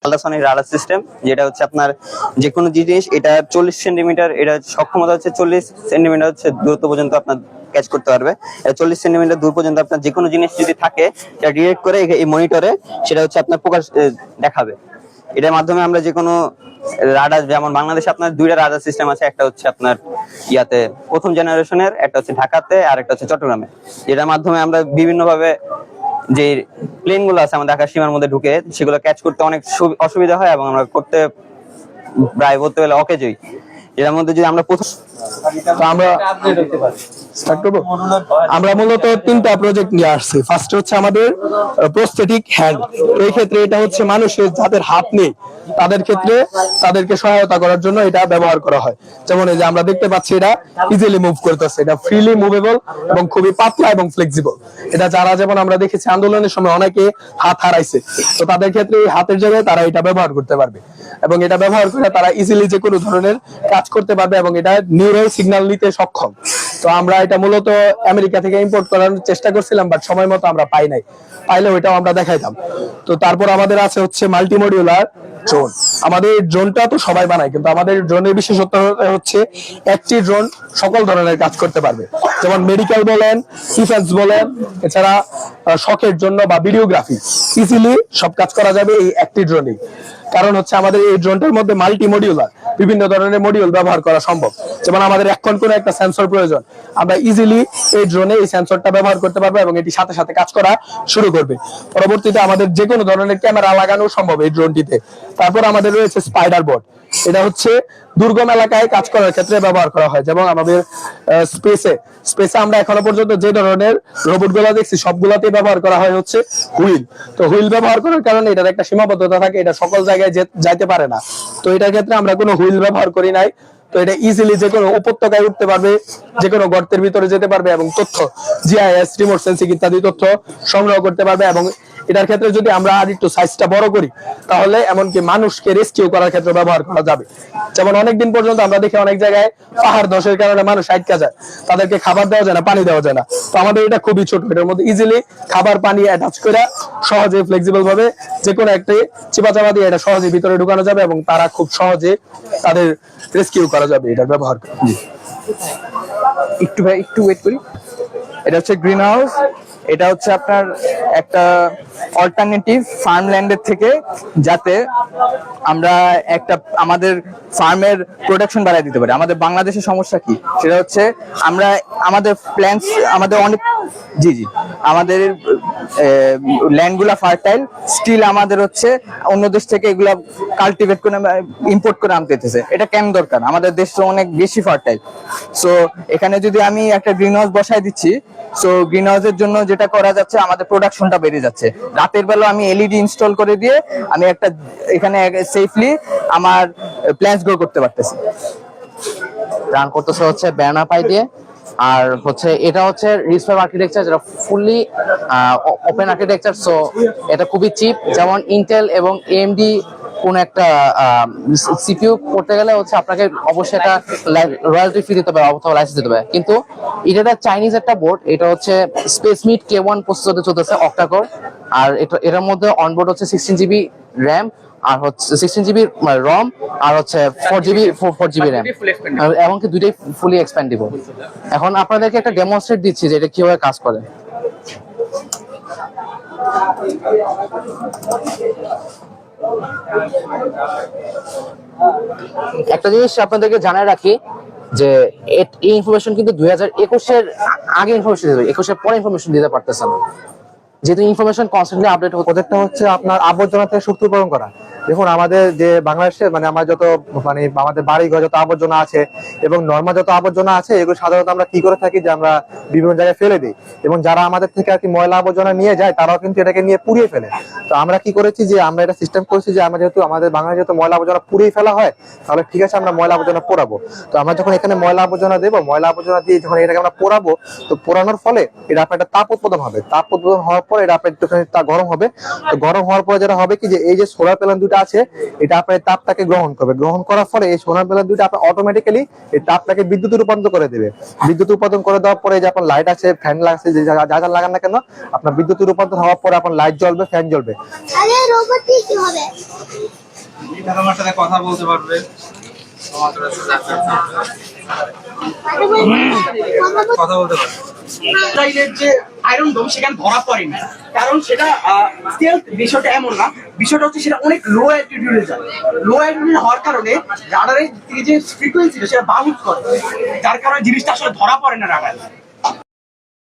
Ultrasonic radar system, যেটা হচ্ছে আপনার যে কোনো জিনিস এটা 40 সেন্টিমিটার, এটা সক্ষমতা হচ্ছে 40 সেন্টিমিটার হচ্ছে দূরত্ব পর্যন্ত আপনার ক্যাচ করতে পারবে। 40 সেন্টিমিটার দূর পর্যন্ত আপনার যে কোনো জিনিস যদি থাকে সেটা ডিরেক্ট করে এই মনিটরে সেটা হচ্ছে আপনার প্রকাশ দেখাবে। এটার মাধ্যমে আমরা যে কোনো রাডার, যেমন বাংলাদেশে আপনার দুইটা রাডার সিস্টেম আছে, একটা হচ্ছে আপনার ইয়াতে প্রথম জেনারেশনের, একটা হচ্ছে ঢাকাতে আর একটা হচ্ছে চট্টগ্রামে, যেটার মাধ্যমে আমরা বিভিন্ন ভাবে যে প্লেন গুলো আছে আমাদের আকাশ সীমার মধ্যে ঢুকে সেগুলো ক্যাচ করতে অনেক অসুবিধা হয় এবং আমরা করতে প্রায় বলতে গেলে অকেজই। এর মধ্যে যদি আমরা প্রথম আমরা মূলত 3টা প্রজেক্ট নিয়ে আসছি। ফার্স্ট হচ্ছে আমাদের প্রস্থেটিক হ্যান্ড। এই ক্ষেত্রে এটা হচ্ছে মানুষের যাদের হাত নেই তাদের ক্ষেত্রে তাদেরকে সহায়তা করার জন্য এটা ব্যবহার করা হয়। যেমন এই যে আমরা দেখতে পাচ্ছি এটা ইজিলি মুভ করতেছে, এটা ফ্রিলি মুভেবল এবং খুবই পাতলা এবং ফ্লেক্সিবল। এটা যারা যেমন আমরা দেখেছি আন্দোলনের সময় অনেকে হাত হারাইছে, তো তাদের ক্ষেত্রে এই হাতের জায়গায় তারা এটা ব্যবহার করতে পারবে এবং এটা ব্যবহার করে তারা ইজিলি যে কোনো ধরনের কাজ করতে পারবে এবং এটা নিউরাল সিগন্যাল নিতে সক্ষম। তো আমরা এটা মূলত আমেরিকা থেকে ইম্পোর্ট করার চেষ্টা করছিলাম, বাট সময় মতো আমরা পাই নাই, পাইলে ওইটাও আমরা দেখাইতাম। তো তারপর আমাদের আছে হচ্ছে মাল্টিমডিউলার ড্রোন। আমাদের ড্রোনটা তো সবাই বানায়, কিন্তু আমাদের ড্রোনের বিশেষত্ব হচ্ছে একটি ড্রোন সকল ধরনের কাজ করতে পারবে, যেমন মেডিকেল বলেন, ডিফেন্স বলেন, এছাড়া শখের জন্য বা ভিডিওগ্রাফি, ইজিলি সব কাজ করা যাবে এই একটি ড্রোনেই। কারণ হচ্ছে আমাদের এই ড্রোনটার মধ্যে মাল্টি মডিউলার বিভিন্ন ধরনের মডিউল ব্যবহার করা সম্ভব। যেমন আমাদের এখন কোনো একটা সেন্সর প্রয়োজন, আমরা ইজিলি এই ড্রোনে এই সেন্সরটা ব্যবহার করতে পারবো এবং এটি সাথে সাথে কাজ করা শুরু করবে। পরবর্তীতে আমাদের যে কোনো ধরনের ক্যামেরা লাগানো সম্ভব এই ড্রোনটিতে। তারপর আমাদের রয়েছে স্পাইডার বোট। এটা হচ্ছে দুর্গম এলাকায় কাজ করার ক্ষেত্রে ব্যবহার করা হয়। যেমন আমাদের স্পেসে আমরা এখনো পর্যন্ত যে ধরনের রোবট গুলো দেখছি সবগুলাতেই ব্যবহার করা হয় হচ্ছে হুইল। তো হুইল ব্যবহার করার কারণে এটার একটা সীমাবদ্ধতা থাকে, এটা সকল জায়গায় যাইতে পারে না। তো এটার ক্ষেত্রে আমরা কোনো হুইল ব্যবহার করি নাই। তো এটা ইজিলি যে কোনো উপত্যকায় উঠতে পারবে, যে কোনো গর্তের ভিতরে যেতে পারবে এবং তথ্য জিআইএস, রিমোট সেন্সিং ইত্যাদি তথ্য সংগ্রহ করতে পারবে। এবং এটার ক্ষেত্রে যদি আমরা আর একটু সাইজটা বড় করি তাহলে এমনকি মানুষকে রেস্কিউ করার ক্ষেত্রে ব্যবহার করা যাবে। যেমন অনেকদিন পর্যন্ত আমরা দেখি অনেক জায়গায় পাহাড় ধসের কারণে মানুষ আটকা যায়, তাদেরকে খাবার দেওয়া যায় না, পানি দেওয়া যায় না। তো আমাদের এটা খুবই ছোট, এটার মধ্যে ইজিলি খাবার পানি অ্যাটাচ করে সহজে ফ্লেক্সিবল ভাবে যে কোনো একটি চিপাচাপা দিয়ে এটা সহজে ভিতরে ঢুকানো যাবে এবং তারা খুব সহজে তাদের রেস্কিউ করা যাবে এটার ব্যবহার করে। একটু ওয়েট করি। এটা হচ্ছে গ্রিন হাউস। এটা হচ্ছে আপনার একটা অল্টারনেটিভ ফার্মল্যান্ডের থেকে, যাতে আমরা একটা আমাদের ফার্মের প্রোডাকশন বাড়ায় দিতে পারি। আমাদের বাংলাদেশের সমস্যা কি, সেটা হচ্ছে আমরা আমাদের প্ল্যান্টস আমাদের অনেক আমাদের ল্যান্ডগুলা ফার্টাইল, স্টিল আমাদের হচ্ছে অন্য দেশ থেকে এগুলা কাল্টিভেট করে ইম্পোর্ট করে আনতে হতেছে। এটা কেন দরকার? আমাদের দেশ তো অনেক বেশি ফার্টাইল। সো এখানে যদি আমি একটা গ্রিন হাউস বসাই দিচ্ছি, সো গ্রিন হাউসের জন্য যেটা করা যাচ্ছে আমাদের প্রোডাকশনটা বেড়ে যাচ্ছে। রাতের বেলা আমি এলইডি ইনস্টল করে দিয়ে আমি একটা এখানে সেফলি আমার প্ল্যান্টস গ্রো করতে পারতেছি। রান করতেছে হচ্ছে ব্যানা পাই দিয়ে। আর হচ্ছে এটা হচ্ছে রিসফাইভ আর্কিটেকচার, যেটা ফুললি ওপেন আর্কিটেকচার। সো এটা খুবই চিপ। যেমন ইন্টেল এবং এএমডি কোন একটা সিপিইউ করতে গেলে হচ্ছে আপনাকে অবশ্যই একটা রয়্যালটি ফি দিতে হবে অথবা লাইসেন্স দিতে হবে। কিন্তু এটা চাইনিজ একটা বোর্ড, এটা হচ্ছে স্পেসমিট K1 প্রসেসরে চলতেছে, অক্টাকোর। আর এটার মধ্যে অনবোর্ড হচ্ছে 16GB র্যাম আর হচ্ছে 16GB রম আর হচ্ছে 4GB র্যাম, এমনকি দুইটাই ফুলি এক্সপ্যান্ডেবল। এখন আপনাদেরকে একটা ডেমনস্ট্রেট দিচ্ছি যে এটা কিভাবে কাজ করে। একটা জিনিস আপনাদেরকে জানায় রাখি যে এই ইনফরমেশন কিন্তু 2021-এর আগে ইনফরমেশন দিতে হবে, 21-এর পরে ইনফরমেশন দিতে পারতেছে না, যেহেতু ইনফরমেশন কনস্ট্যান্টলি আপডেট হচ্ছে। প্রজেক্টটা হচ্ছে আপনার আবর্জনা থেকে শক্তি উৎপাদন করা। দেখুন আমাদের যে বাংলাদেশে আমার যত আমাদের বাড়িঘর যত আবর্জনা আছে এবং নর্মাল যত আবর্জনা আছে, এগুলো সাধারণত আমরা কি করে থাকি যে আমরা বিভিন্ন জায়গায় ফেলে দিই, এবং যারা আমাদের থেকে আর কি ময়লা আবর্জনা নিয়ে যায় তারাও কিন্তু এটাকে নিয়ে পুড়িয়ে ফেলে। তো আমরা কি করেছি যে আমরা এটা সিস্টেম করেছি যে আমরা যেহেতু আমাদের বাংলাদেশে যেহেতু ময়লা আবর্জনা পুড়িয়ে ফেলা হয়, তাহলে ঠিক আছে আমরা ময়লা আবর্জনা পোড়াবো। তো আমরা যখন এখানে ময়লা আবর্জনা দেবো, ময়লা আবর্জনা দিয়ে যখন এটাকে আমরা পোড়াবো, তো পোড়ানোর ফলে এটা আপনার একটা তাপ উৎপাদন হবে। তাপ উৎপাদন হওয়ার পর এটা আপনার একটুখানি তা গরম হবে। তো গরম হওয়ার পরে যেটা হবে কি যে এই যে সোলার প্যানেল দুটো আছে এটা আপনার তাপটাকে গ্রহণ করবে, গ্রহণ করার ফলে এই সোলার প্যানেল দুটো আপনার অটোমেটিক্যালি এই তাপটাকে বিদ্যুৎ রূপান্তর করে দেবে। বিদ্যুৎ উৎপাদন করে দেওয়ার পরে যে আপনার লাইট আছে, ফ্যান লাগছে, যা যা লাগান না কেন আপনার বিদ্যুৎ রূপান্তর হওয়ার পরে আপনার লাইট জ্বলবে, ফ্যান জ্বলবে। তাহলে রোবট কি হবে? আমার সাথে কথা বলতে পারবে, কথা বলতে পারবে। ইসরায়েলের যে আয়রন ডোম সেখানে ধরা পড়েনি, কারণ সেটা স্টেলথ বিষয়টা এমন না, বিষয়টা হচ্ছে সেটা অনেক লো অ্যালটিটিউডে যায়। লো অ্যালটিটিউড হওয়ার কারণে রাডারের যে ফ্রিকোয়েন্সিটা সেটা বাউন্স করে, যার কারণে জিনিসটা আসলে ধরা পড়ে না রাডারে।